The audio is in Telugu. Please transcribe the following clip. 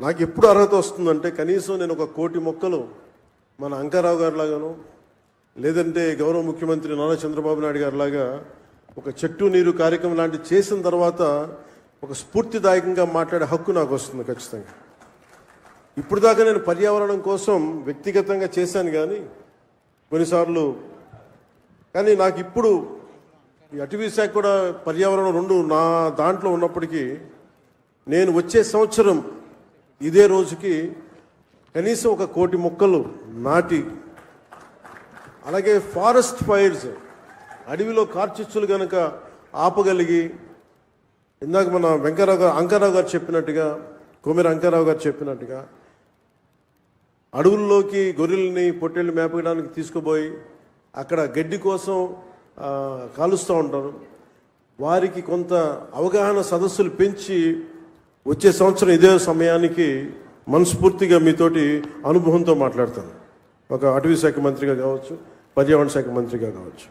నాకు ఎప్పుడు అర్హత వస్తుందంటే కనీసం నేను 1 కోటి మొక్కలు మన అంకారావు గారి లాగాను లేదంటే గౌరవ ముఖ్యమంత్రి నారా చంద్రబాబు నాయుడు గారి లాగా ఒక చెట్టు నీరు కార్యక్రమం లాంటి చేసిన తర్వాత ఒక స్ఫూర్తిదాయకంగా మాట్లాడే హక్కు నాకు వస్తుంది ఖచ్చితంగా. ఇప్పుడు దాకా నేను పర్యావరణం కోసం వ్యక్తిగతంగా చేశాను కానీ కొన్నిసార్లు కానీ నాకు ఇప్పుడు ఈ అటవీ శాఖ కూడా పర్యావరణం రెండు నా దాంట్లో ఉన్నప్పటికీ నేను వచ్చే సంవత్సరం ఇదే రోజుకి కనీసం 1 కోటి మొక్కలు నాటి అలాగే ఫారెస్ట్ ఫైర్స్ అడవిలో కార్చిచ్చులు కనుక ఆపగలిగి ఇందాక మన అంకారావు గారు చెప్పినట్టుగా కొమెర అంకారావు గారు చెప్పినట్టుగా అడవుల్లోకి గొర్రెల్ని పొట్టేళ్ళు మేపడానికి తీసుకుపోయి అక్కడ గడ్డి కోసం కాలుస్తూ ఉంటారు. వారికి కొంత అవగాహన సదస్సులు పెంచి వచ్చే సంవత్సరం ఇదే సమయానికి మనస్ఫూర్తిగా మీతోటి అనుభవంతో మాట్లాడతాను. ఒక అటవీ శాఖ మంత్రిగా కావచ్చు, పర్యావరణ శాఖ మంత్రిగా కావచ్చు.